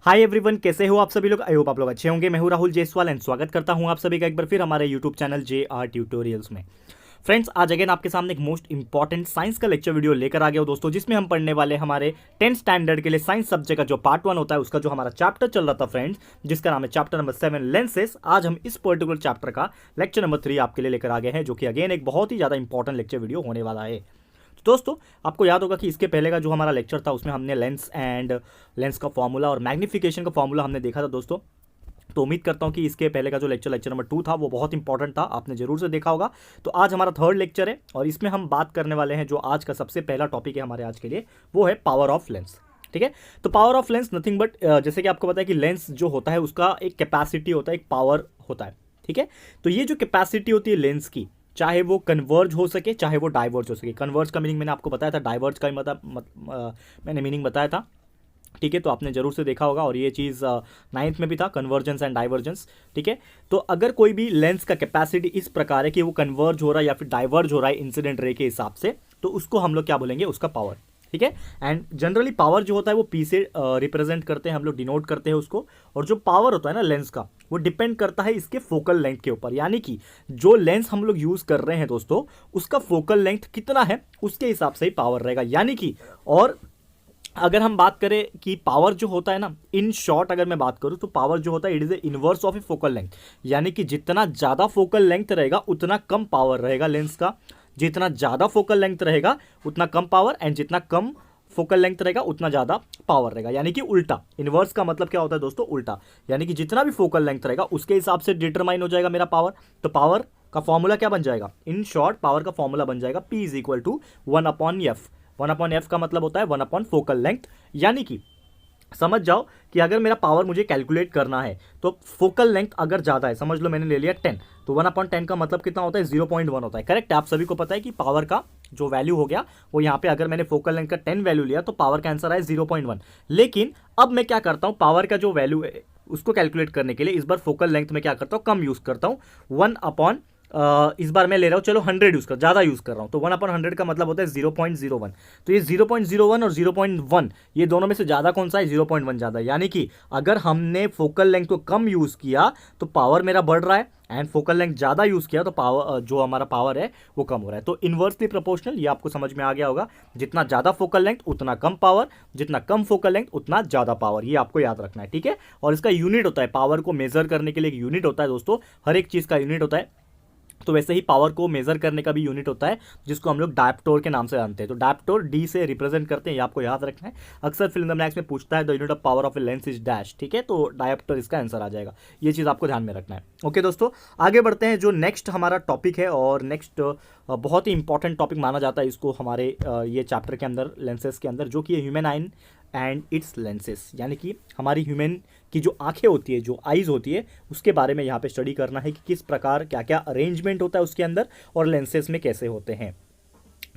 Hi everyone, कैसे हो आप सभी लोग। आई होप आप लोग अच्छे होंगे। मैं हूं राहुल जयसवाल एंड स्वागत करता हूं आप सभी का एक बार फिर हमारे यूट्यूब चैनल JR ट्यूटोरियल्स में। फ्रेंड्स, आज अगेन आपके सामने एक मोस्ट इंपॉर्टेंट साइंस का लेक्चर वीडियो लेकर आ गया हूं दोस्तों, जिसमें हम पढ़ने वाले हमारे 10th स्टैंडर्ड के लिए साइंस सब्जेक्ट का जो पार्ट 1 होता है उसका जो हमारा चैप्टर चल रहा था फ्रेंड्स, जिसका नाम है चैप्टर नंबर 7 लेंसेस। आज हम इस पर्टिकुलर चैप्टर का लेक्चर नंबर 3 आपके लिए लेकर आ गए हैं, जो कि अगेन एक बहुत ही ज़्यादा इंपॉर्टेंट लेक्चर वीडियो होने वाला है। तो दोस्तों, आपको याद होगा कि इसके पहले का जो हमारा लेक्चर था उसमें हमने लेंस का फॉर्मूला और मैग्नीफिकेशन का फॉर्मूला हमने देखा था दोस्तों। तो उम्मीद करता हूं कि इसके पहले का जो लेक्चर नंबर 2 था वो बहुत इंपॉर्टेंट था, आपने जरूर से देखा होगा। तो आज हमारा थर्ड लेक्चर है और इसमें हम बात करने वाले हैं जो आज का सबसे पहला टॉपिक है हमारे आज के लिए, वो है पावर ऑफ लेंस। ठीक है, तो power of lens nothing but जैसे कि आपको पता है कि लेंस जो होता है उसका एक कैपेसिटी होता है, एक पावर होता है। ठीक है, तो ये जो कैपेसिटी होती है लेंस की, चाहे वो कन्वर्ज हो सके चाहे वो डाइवर्ज हो सके। कन्वर्ज का मीनिंग मैंने आपको बताया था, डाइवर्ज का मैंने मीनिंग बताया था। ठीक है, तो आपने जरूर से देखा होगा और ये चीज़ 9th में भी था, कन्वर्जेंस एंड डाइवर्जेंस। ठीक है, तो अगर कोई भी लेंस का कैपेसिटी इस प्रकार है कि वो कन्वर्ज हो रहा है या फिर डाइवर्ज हो रहा है इंसिडेंट रे के हिसाब से, तो उसको हम लोग क्या बोलेंगे, उसका पावर। ठीक है, एंड जनरली पावर जो होता है वो पी से रिप्रेजेंट करते हैं, हम लोग डिनोट करते हैं उसको। और जो पावर होता है ना लेंस का, वो डिपेंड करता है इसके फोकल लेंथ के ऊपर, यानी कि जो लेंस हम लोग यूज कर रहे हैं दोस्तों, उसका फोकल लेंथ कितना है उसके हिसाब से ही पावर रहेगा। यानी कि और अगर हम बात करें कि पावर जो होता है ना, इन शॉर्ट अगर मैं बात करूं तो पावर जो होता है it is the inverse of A focal length. यानी कि जितना ज़्यादा फोकल लेंथ रहेगा उतना कम पावर रहेगा लेंस का, जितना ज़्यादा फोकल लेंथ रहेगा उतना कम पावर, एंड जितना कम फोकल लेंथ रहेगा उतना ज़्यादा पावर रहेगा। यानी कि उल्टा, इनवर्स का मतलब क्या होता है दोस्तों, उल्टा। यानी कि जितना भी फोकल लेंथ रहेगा उसके हिसाब से डिटरमाइन हो जाएगा मेरा पावर। तो पावर का फॉर्मूला क्या बन जाएगा, इन शॉर्ट पावर का फॉर्मूला बन जाएगा P is equal to 1/F। 1/F का मतलब होता है 1 फोकल लेंथ। यानी कि समझ जाओ कि अगर मेरा पावर मुझे कैलकुलेट करना है तो फोकल लेंथ अगर ज़्यादा है, समझ लो मैंने ले लिया 10, तो 1/10 का मतलब कितना होता है, 0.1 होता है। करेक्ट है, आप सभी को पता है कि पावर का जो वैल्यू हो गया वो यहाँ पे अगर मैंने फोकल लेंथ का 10 वैल्यू लिया तो पावर का आंसर आया 0.1। लेकिन अब मैं क्या करता हूँ, पावर का जो वैल्यू है उसको कैलकुलेट करने के लिए इस बार फोकल लेंथ में क्या करता हूँ, कम यूज़ करता हूँ। इस बार मैं ले रहा हूँ, चलो 100 यूज़ कर, ज़्यादा यूज़ कर रहा हूँ, तो 1/100 का मतलब होता है 0.01। तो ये 0.01 और 0.1 ये दोनों में से ज़्यादा कौन सा है, 0.1 ज़्यादा। यानी कि अगर हमने फोकल लेंथ को कम यूज़ किया तो पावर मेरा बढ़ रहा है, एंड फोकल लेंथ ज़्यादा यूज़ किया तो पावर जो हमारा पावर है वो कम हो रहा है। तो इन्वर्सली प्रोपोर्शनल, ये आपको समझ में आ गया होगा। जितना ज़्यादा फोकल लेंथ उतना कम पावर, जितना कम फोकल लेंथ उतना ज़्यादा पावर, ये आपको याद रखना है। ठीक है, और इसका यूनिट होता है, पावर को मेजर करने के लिए एक यूनिट होता है दोस्तों, हर एक चीज़ का यूनिट होता है। तो वैसे ही पावर को मेजर करने का भी यूनिट होता है जिसको हम लोग डायप्टोर के नाम से जानते हैं। तो डायप्टोर डी से रिप्रेजेंट करते हैं, ये आपको याद रखना है। अक्सर फिल इन द ब्लैंक्स में पूछता है the unit of power of a lens is dash. ठीक है, तो डायप्टोर इसका आंसर आ जाएगा, ये चीज़ आपको ध्यान में रखना है। ओके दोस्तों, आगे बढ़ते हैं। जो नेक्स्ट हमारा टॉपिक है, और नेक्स्ट बहुत ही इंपॉर्टेंट टॉपिक माना जाता है इसको हमारे ये चैप्टर के अंदर, लेंसेज के अंदर, जो कि है ह्यूमन आइन एंड इट्स लेंसेज। यानी कि हमारी ह्यूमन की जो आंखें होती है, जो आइज़ होती है, उसके बारे में यहाँ पे स्टडी करना है कि किस प्रकार क्या क्या अरेंजमेंट होता है उसके अंदर और लेंसेज में कैसे होते हैं।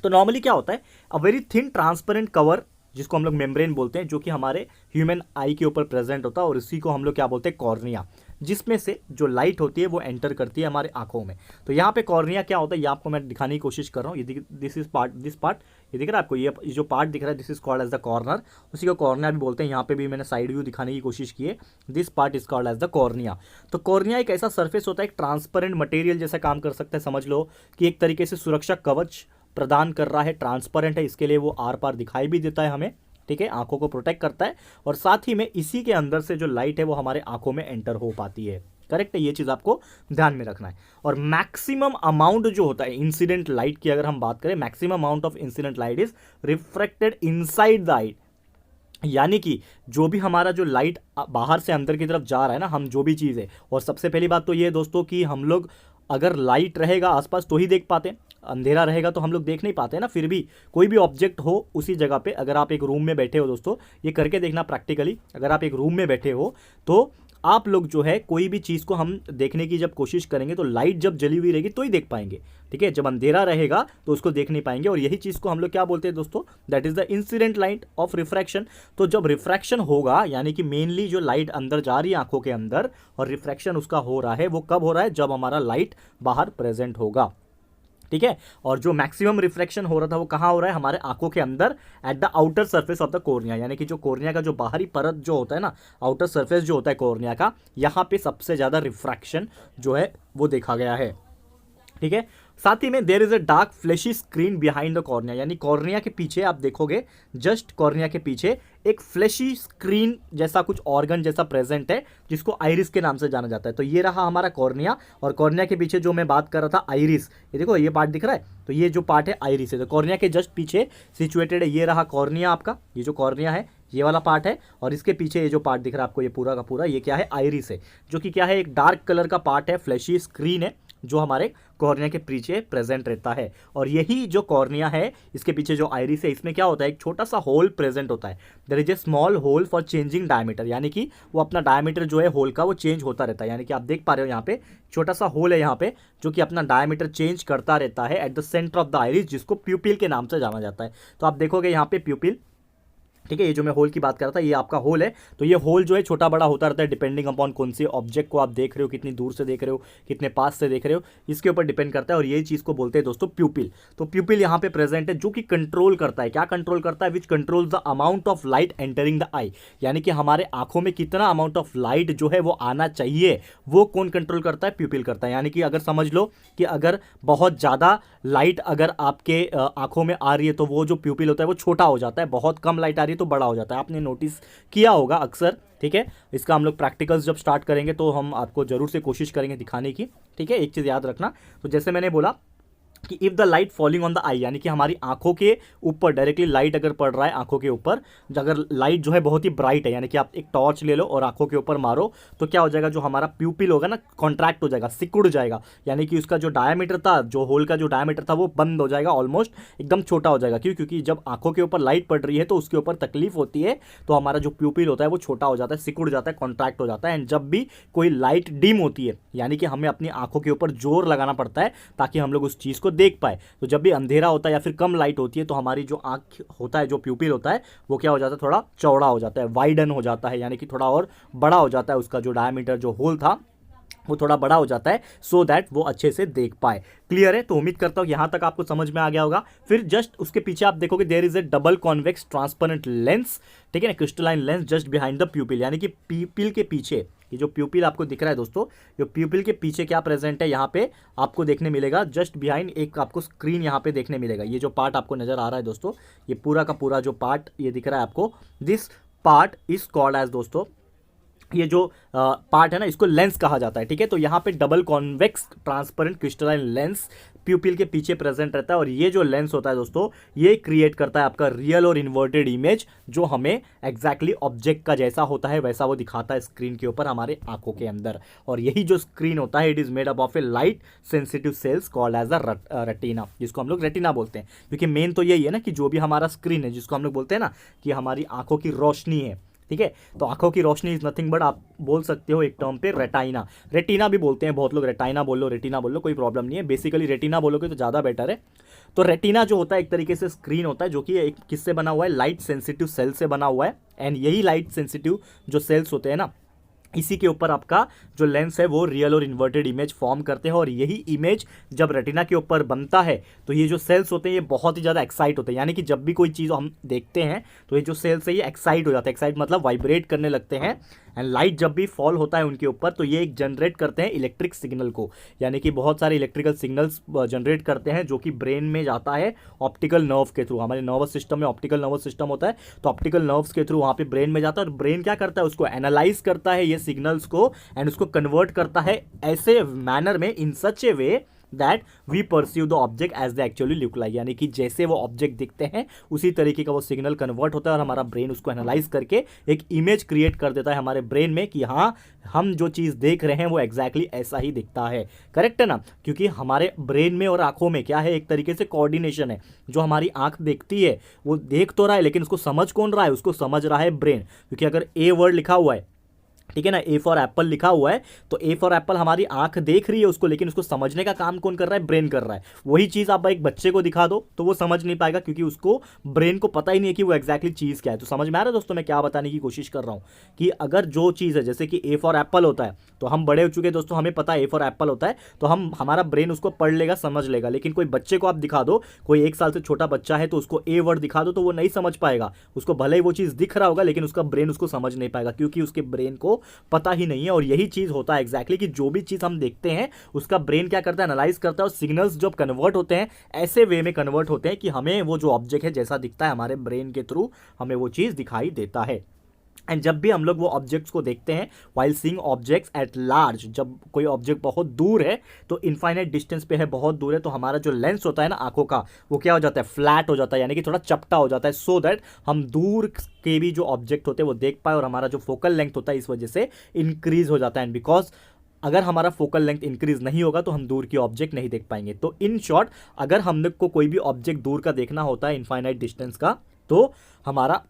तो नॉर्मली क्या होता है, a very thin transparent cover, जिसको हम लोग मेम्ब्रेन बोलते हैं, जो कि हमारे ह्यूमन आई के ऊपर प्रेजेंट होता है, और इसी को हम लोग क्या बोलते हैं, कॉर्निया, जिसमें से जो लाइट होती है वो एंटर करती है हमारे आंखों में। तो यहाँ पे कॉर्निया क्या होता है, ये आपको मैं दिखाने की कोशिश कर रहा हूँ। ये दिस पार्ट ये दिख रहा है आपको, ये जो पार्ट दिख रहा है, this is called as the corner, उसी को कॉर्निया भी बोलते हैं। यहाँ पे भी मैंने साइड व्यू दिखाने की कोशिश की है, this part is called as the cornea. तो कॉर्निया एक ऐसा सर्फेस होता है, एक ट्रांसपेरेंट मटेरियल जैसा काम कर सकता है, समझ लो कि एक तरीके से सुरक्षा कवच प्रदान कर रहा है, ट्रांसपेरेंट है, इसके लिए वो आर पार दिखाई भी देता है हमें। ठीक है, आंखों को प्रोटेक्ट करता है, और साथ ही में इसी के अंदर से जो लाइट है वो हमारे आंखों में एंटर हो पाती है। करेक्ट है, ये चीज़ आपको ध्यान में रखना है। और मैक्सिमम अमाउंट जो होता है इंसिडेंट लाइट की, अगर हम बात करें, maximum amount of incident light is refracted inside the eye. यानी कि जो भी हमारा जो लाइट बाहर से अंदर की तरफ जा रहा है ना, हम जो भी चीज़ है, और सबसे पहली बात तो ये है दोस्तों कि हम लोग अगर लाइट रहेगा आसपास तो ही देख पाते हैं, अंधेरा रहेगा तो हम लोग देख नहीं पाते ना। फिर भी कोई भी ऑब्जेक्ट हो उसी जगह पे, अगर आप एक रूम में बैठे हो दोस्तों, ये करके देखना प्रैक्टिकली, अगर आप एक रूम में बैठे हो तो आप लोग जो है कोई भी चीज़ को हम देखने की जब कोशिश करेंगे तो लाइट जब जली हुई रहेगी तो ही देख पाएंगे। ठीक है, जब अंधेरा रहेगा तो उसको देख नहीं पाएंगे, और यही चीज़ को हम लोग क्या बोलते हैं दोस्तों, that is the incident light of refraction. तो जब रिफ्रैक्शन होगा, यानी कि मेनली जो लाइट अंदर जा रही है आंखों के अंदर और रिफ्रैक्शन उसका हो रहा है, वो कब हो रहा है, जब हमारा लाइट बाहर प्रेजेंट होगा। ठीक है। और जो मैक्सिमम रिफ्रैक्शन हो रहा था वो कहाँ हो रहा है, हमारे आंखों के अंदर at the outer surface of the cornea, यानी कि जो कॉर्निया का जो बाहरी परत जो होता है ना, आउटर सरफेस जो होता है कॉर्निया का, यहाँ पे सबसे ज़्यादा रिफ्रैक्शन जो है वो देखा गया है, ठीक है। साथ ही में there is a dark flashy screen behind the cornea, यानी कॉर्निया के पीछे आप देखोगे, जस्ट कॉर्निया के पीछे एक फ्लैशी स्क्रीन जैसा कुछ ऑर्गन जैसा प्रेजेंट है, जिसको आइरिस के नाम से जाना जाता है। तो ये रहा हमारा कॉर्निया, और कॉर्निया के पीछे जो मैं बात कर रहा था आइरिस, ये देखो ये पार्ट दिख रहा है, तो ये जो पार्ट है आइरिस है। तो कॉर्निया के जस्ट पीछे सिचुएटेड है, ये रहा कॉर्निया आपका, ये जो कॉर्निया है ये वाला पार्ट है, और इसके पीछे ये जो पार्ट दिख रहा है आपको, ये पूरा का पूरा ये क्या है, आइरिस है, जो कि क्या है, एक डार्क कलर का पार्ट है, फ्लैशी स्क्रीन है, जो हमारे कॉर्निया के पीछे प्रेजेंट रहता है। और यही जो कॉर्निया है, इसके पीछे जो आइरिस है, इसमें क्या होता है, एक छोटा सा होल प्रेजेंट होता है। There is a small hole for changing diameter, यानी कि वो अपना डायमीटर जो है होल का वो चेंज होता रहता है, यानी कि आप देख पा रहे हो यहाँ पे छोटा सा होल है यहाँ पे, जो कि अपना डायमीटर चेंज करता रहता है at the centre of the iris, जिसको प्यूपिल के नाम से जाना जाता है। तो आप देखोगे यहाँ पे प्यूपिल, ठीक है, ये जो मैं होल की बात कर रहा था ये आपका होल है। तो ये होल जो है छोटा बड़ा होता रहता है डिपेंडिंग अपॉन कौन सी ऑब्जेक्ट को आप देख रहे हो, कितनी दूर से देख रहे हो, कितने पास से देख रहे हो, इसके ऊपर डिपेंड करता है। और यही चीज़ को बोलते हैं दोस्तों प्यूपिल। तो प्यूपिल यहाँ पे प्रेजेंट है, जो कि कंट्रोल करता है, क्या कंट्रोल करता है, which control the amount of light entering the eye, यानी कि हमारे आंखों में कितना अमाउंट ऑफ लाइट जो है वो आना चाहिए, वो कौन कंट्रोल करता है, प्यूपिल करता है। यानी कि अगर समझ लो कि अगर बहुत ज़्यादा लाइट अगर आपके आंखों में आ रही है, तो वो जो प्यूपिल होता है वो छोटा हो जाता है, बहुत कम लाइट आ रही है तो बड़ा हो जाता है। आपने नोटिस किया होगा अक्सर, ठीक है। इसका हम लोग प्रैक्टिकल्स जब स्टार्ट करेंगे तो हम आपको जरूर से कोशिश करेंगे दिखाने की, ठीक है। एक चीज़ याद रखना, तो जैसे मैंने बोला कि if the light falling on the eye, यानी कि हमारी आंखों के ऊपर डायरेक्टली लाइट अगर पड़ रहा है आंखों के ऊपर, अगर लाइट जो है बहुत ही ब्राइट है, यानी कि आप एक टॉर्च ले लो और आंखों के ऊपर मारो, तो क्या हो जाएगा, जो हमारा प्यूपिल होगा ना, कॉन्ट्रैक्ट हो जाएगा, सिकुड़ जाएगा, यानी कि उसका जो डायमीटर था, जो होल का जो डायमीटर था वो बंद हो जाएगा, ऑलमोस्ट एकदम छोटा हो जाएगा। क्यों, क्योंकि जब आंखों के ऊपर लाइट पड़ रही है तो उसके ऊपर तकलीफ होती है, तो हमारा जो प्यूपिल होता है वो छोटा हो जाता है, सिकुड़ जाता है, कॉन्ट्रैक्ट हो जाता है। एंड जब भी कोई लाइट डिम होती है, यानी कि हमें अपनी आंखों के ऊपर जोर लगाना पड़ता है ताकि हम लोग उस चीज़ को देख पाए। तो जब भी अंधेरा होता है या फिर कम लाइट होती है, तो हमारी जो आंख होता है, जो प्यूपिल होता है, वो क्या हो जाता है, थोड़ा चौड़ा हो जाता है, वाइडन हो जाता है, यानी कि थोड़ा और बड़ा हो जाता है, उसका जो डायमीटर जो होल था वो थोड़ा बड़ा हो जाता है, सो दैट वो अच्छे से देख पाए। क्लियर है, तो उम्मीद करता हूँ यहाँ तक आपको समझ में आ गया होगा। फिर जस्ट उसके पीछे आप देखोगे there is a double convex transparent lens, ठीक है ना, crystalline lens just behind the pupil, यानी कि प्यूपिल के पीछे, ये जो प्यूपिल आपको दिख रहा है दोस्तों, जो प्यूपिल के पीछे क्या प्रेजेंट है, यहाँ पे आपको देखने मिलेगा जस्ट बिहाइंड एक आपको स्क्रीन यहाँ पे देखने मिलेगा। ये जो पार्ट आपको नजर आ रहा है दोस्तों, ये पूरा का पूरा जो पार्ट ये दिख रहा है आपको, this part is called as दोस्तों, ये जो पार्ट है ना, इसको लेंस कहा जाता है, ठीक है। तो यहाँ पे double convex transparent crystalline lens प्यूपिल के पीछे प्रेजेंट रहता है, और ये जो लेंस होता है दोस्तों, ये क्रिएट करता है आपका रियल और इन्वर्टेड इमेज, जो हमें एग्जैक्टली ऑब्जेक्ट का जैसा होता है वैसा वो दिखाता है स्क्रीन के ऊपर हमारे आंखों के अंदर। और यही जो स्क्रीन होता है, it is made up of a light sensitive cells called as a retina, जिसको हम लोग रेटिना बोलते हैं। क्योंकि मेन तो यही है ना कि जो भी हमारा स्क्रीन है, जिसको हम लोग बोलते हैं ना कि हमारी आंखों की रोशनी है, ठीक है। तो आंखों की रोशनी इज नथिंग बट, आप बोल सकते हो एक टर्म पे रेटाइना, रेटिना भी बोलते हैं बहुत लोग, रेटाइना बोल लो, रेटिना बोल लो, कोई प्रॉब्लम नहीं है। बेसिकली रेटिना बोलोगे तो ज़्यादा बेटर है। तो रेटिना जो होता है एक तरीके से स्क्रीन होता है, जो कि एक किससे बना हुआ है, लाइट सेंसिटिव सेल से बना हुआ है। एंड यही लाइट सेंसिटिव जो सेल्स होते हैं ना, इसी के ऊपर आपका जो लेंस है वो रियल और इन्वर्टेड इमेज फॉर्म करते हैं। और यही इमेज जब रेटिना के ऊपर बनता है, तो ये जो सेल्स होते हैं ये बहुत ही ज़्यादा एक्साइट होते हैं, यानी कि जब भी कोई चीज़ हम देखते हैं तो ये जो सेल्स है ये एक्साइट हो जाते हैं, एक्साइट मतलब वाइब्रेट करने लगते हैं। एंड लाइट जब भी फॉल होता है उनके ऊपर, तो ये एक जनरेट करते हैं इलेक्ट्रिक सिग्नल को, यानी कि बहुत सारे इलेक्ट्रिकल सिग्नल्स जनरेट करते हैं, जो कि ब्रेन में जाता है ऑप्टिकल नर्व के थ्रू। हमारे नर्वस सिस्टम में ऑप्टिकल नर्वस सिस्टम होता है, तो ऑप्टिकल नर्व्स के थ्रू वहाँ पे ब्रेन में जाता है, और ब्रेन क्या करता है, उसको एनालाइज करता है ये सिग्नल्स को, एंड उसको कन्वर्ट करता है ऐसे मैनर में, in such a way that we perceive the object as the actually look like, यानी कि जैसे वो ऑब्जेक्ट दिखते हैं उसी तरीके का वो सिग्नल कन्वर्ट होता है, और हमारा ब्रेन उसको एनालाइज करके एक इमेज क्रिएट कर देता है हमारे ब्रेन में कि हाँ, हम जो चीज़ देख रहे हैं वो एग्जैक्टली ऐसा ही दिखता है। करेक्ट है ना, क्योंकि हमारे ब्रेन में और आंखों में क्या है, एक तरीके से कोऑर्डिनेशन है। जो हमारी आंख देखती है वो देख तो रहा है, लेकिन उसको समझ कौन रहा है, उसको समझ रहा है ब्रेन। क्योंकि अगर ए वर्ड लिखा हुआ है, ठीक है ना, ए फॉर एप्पल लिखा हुआ है, तो ए फॉर एप्पल हमारी आंख देख रही है उसको, लेकिन उसको समझने का काम कौन कर रहा है, ब्रेन कर रहा है। वही चीज आप एक बच्चे को दिखा दो तो वो समझ नहीं पाएगा, क्योंकि उसको ब्रेन को पता ही नहीं है कि वो एग्जैक्टली चीज क्या है। तो समझ में आ रहा है दोस्तों मैं क्या बताने की कोशिश कर रहा हूं, कि अगर जो चीज है जैसे कि ए फॉर एप्पल होता है, तो हम बड़े हो चुके हैं दोस्तों, हमें पता है ए फॉर एप्पल होता है, तो हमारा ब्रेन उसको पढ़ लेगा, समझ लेगा। लेकिन कोई बच्चे को आप दिखा दो, कोई 1 साल से छोटा बच्चा है, तो उसको ए वर्ड दिखा दो तो वो नहीं समझ पाएगा। उसको भले ही वो चीज दिख रहा होगा, लेकिन उसका ब्रेन उसको समझ नहीं पाएगा, क्योंकि उसके ब्रेन को पता ही नहीं है। और यही चीज होता है एग्जैक्टली कि जो भी चीज हम देखते हैं उसका ब्रेन क्या करता है, एनालाइज करता है, और सिग्नल्स जब कन्वर्ट होते हैं ऐसे वे में कन्वर्ट होते हैं कि हमें वो जो ऑब्जेक्ट है जैसा दिखता है, हमारे ब्रेन के थ्रू हमें वो चीज दिखाई देता है। एंड जब भी हम लोग वो ऑब्जेक्ट्स को देखते हैं, while seeing objects at large, जब कोई ऑब्जेक्ट बहुत दूर है, तो इनफाइनाइट डिस्टेंस पे है, बहुत दूर है, तो हमारा जो लेंस होता है ना आंखों का, वो क्या हो जाता है, फ्लैट हो जाता है, यानी कि थोड़ा चपटा हो जाता है, सो दैट हम दूर के भी जो ऑब्जेक्ट होते हैं वो देख पाए, और हमारा जो फोकल लेंथ होता है इस वजह से इंक्रीज हो जाता है। एंड बिकॉज अगर हमारा फोकल लेंथ इंक्रीज नहीं होगा तो हम दूर की ऑब्जेक्ट नहीं देख पाएंगे। तो इन शॉर्ट, अगर हम लोग को कोई भी ऑब्जेक्ट दूर का देखना होता है इनफाइनाइट डिस्टेंस का, तो हमारा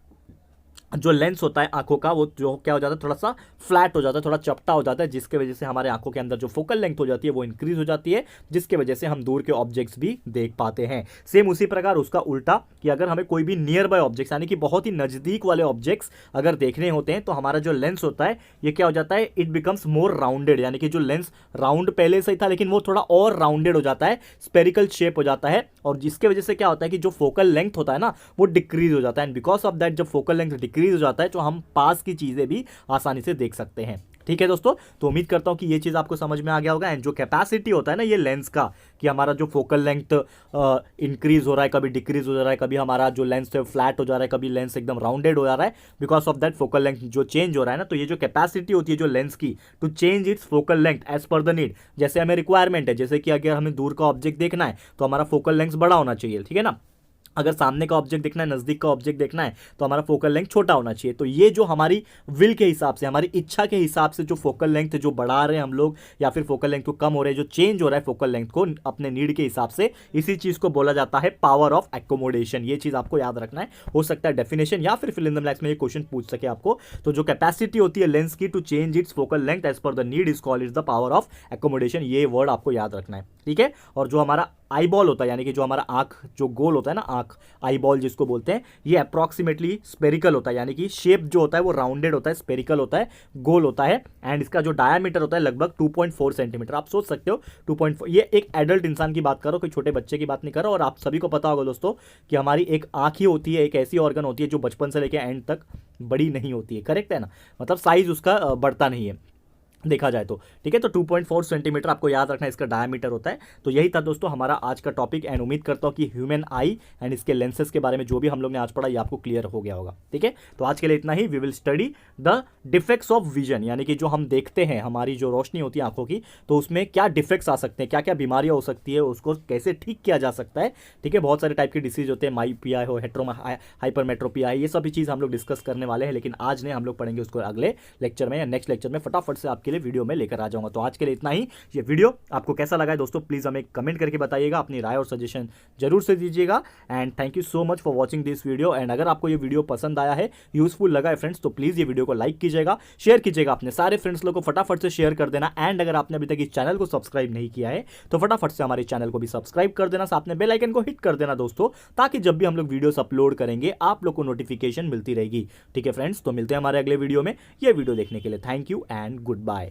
जो लेंस होता है आंखों का, वो जो क्या हो जाता है, थोड़ा सा फ्लैट हो जाता है, थोड़ा चपटा हो जाता है, जिसके वजह से हमारे आंखों के अंदर जो फोकल लेंथ हो जाती है वो इंक्रीज हो जाती है, जिसके वजह से हम दूर के ऑब्जेक्ट्स भी देख पाते हैं। सेम उसी प्रकार उसका उल्टा, कि अगर हमें कोई भी नियर बाय ऑब्जेक्ट्स यानी कि बहुत ही नजदीक वाले ऑब्जेक्ट्स अगर देखने होते हैं, तो हमारा जो लेंस होता है ये क्या हो जाता है, इट बिकम्स मोर राउंडेड, यानी कि जो लेंस राउंड पहले से ही था लेकिन वो थोड़ा और राउंडेड हो जाता है, स्पेरिकल शेप हो जाता है, और जिसके वजह से क्या होता है कि जो फोकल लेंथ होता है ना वो डिक्रीज हो जाता है। एंड बिकॉज ऑफ दैट, जब फोकल लेंथ डिक्रीज हो जाता है तो हम पास की चीजें भी आसानी से देख सकते हैं। ठीक है दोस्तों, तो उम्मीद करता हूं कि ये चीज आपको समझ में आ गया होगा। एंड जो कैपेसिटी होता है ना ये लेंस का, कि हमारा जो फोकल लेंथ इंक्रीज हो रहा है, कभी डिक्रीज हो जा रहा है, कभी हमारा जो लेंस है फ्लैट हो जा रहा है, कभी लेंस एकदम राउंडेड हो जा रहा है, because of that focal length जो चेंज हो रहा है ना, तो ये जो कैपेसिटी होती है जो लेंस की to change its focal length as per the need, जैसे हमें रिक्वायरमेंट है, जैसे कि अगर हमें दूर का ऑब्जेक्ट देखना है तो हमारा फोकल लेंथ बड़ा होना चाहिए, ठीक है ना। अगर सामने का ऑब्जेक्ट देखना है, नजदीक का ऑब्जेक्ट देखना है, तो हमारा फोकल लेंथ छोटा होना चाहिए। तो ये जो हमारी विल के हिसाब से, हमारी इच्छा के हिसाब से जो फोकल लेंथ जो बढ़ा रहे हैं हम लोग, या फिर फोकल लेंथ को कम हो रहे हैं, जो चेंज हो रहा है फोकल लेंथ को अपने नीड के हिसाब से, इसी चीज को बोला जाता है पावर ऑफ एकोमोडेशन। ये चीज आपको याद रखना है। हो सकता है डेफिनेशन या फिर फिल इन द ब्लैंक्स में ये क्वेश्चन पूछ सके आपको। तो जो कैपेसिटी होती है लेंस की to change its focal length as per the need is called is the power of accommodation. ये वर्ड आपको याद रखना है, ठीक है। और जो हमारा आई बॉल होता है, यानी कि जो हमारा आंख जो गोल होता है ना, आंख आई बॉल जिसको बोलते हैं, ये अप्रॉक्सीमेटली स्पेरिकल होता है, यानी कि शेप जो होता है वो राउंडेड होता है, स्पेरिकल होता है, गोल होता है। एंड इसका जो डायमीटर होता है लगभग 2.4 सेंटीमीटर। आप सोच सकते हो 2.4, ये एक एडल्ट इंसान की बात करो, कोई छोटे बच्चे की बात नहीं कर रहा। और आप सभी को पता होगा दोस्तों कि हमारी एक आंख ही होती है, एक ऐसी ऑर्गन होती है जो बचपन से लेकर एंड तक बड़ी नहीं होती है, करेक्ट है ना, मतलब साइज उसका बढ़ता नहीं है देखा जाए तो, ठीक है। तो 2.4 सेंटीमीटर आपको याद रखना है इसका डायमीटर होता है। तो यही था दोस्तों हमारा आज का टॉपिक। एंड उम्मीद करता हूँ कि ह्यूमन आई एंड इसके लेंसेज के बारे में जो भी हम लोग ने आज पढ़ा ये आपको क्लियर हो गया होगा, ठीक है। तो आज के लिए इतना ही। We will study the defects of vision, यानी कि जो हम देखते हैं, हमारी जो रोशनी होती है आंखों की, तो उसमें क्या डिफेक्ट्स आ सकते हैं, क्या क्या बीमारियां हो सकती है, उसको कैसे ठीक किया जा सकता है, ठीक है। बहुत सारे टाइप के डिसीज होते हैं, माइपिया हो, हाइपरमेट्रोपिया, ये सभी चीज़ हम लोग डिस्कस करने वाले हैं, लेकिन आज नहीं, हम लोग पढ़ेंगे उसको अगले लेक्चर में या नेक्स्ट लेक्चर में फटाफट से आपके लिए वीडियो में लेकर आ जाऊंगा। तो आज के लिए इतना ही। ये वीडियो आपको कैसा लगा है दोस्तों, प्लीज हमें कमेंट करके बताइएगा, अपनी राय और सजेशन जरूर से दीजिएगा। And thank you so much for watching this video. And अगर आपको ये वीडियो पसंद आया है, यूजफुल लगा है फ्रेंड्स, तो प्लीज ये वीडियो को लाइक कीजिएगा, शेयर कीजिएगा अपने सारे फ्रेंड्स लोग को, फटाफट से शेयर कर देना। एंड अगर आपने अभी तक इस चैनल को सब्सक्राइब नहीं किया है तो फटाफट से हमारे चैनल को भी सब्सक्राइब कर देना, साथ में बेल आइकन को हिट कर देना दोस्तों, ताकि जब भी हम लोग वीडियोस अपलोड करेंगे आप लोग को नोटिफिकेशन मिलती रहेगी, ठीक है फ्रेंड्स। तो मिलते हैं हमारे अगले वीडियो में। ये वीडियो देखने के लिए thank you and good bye.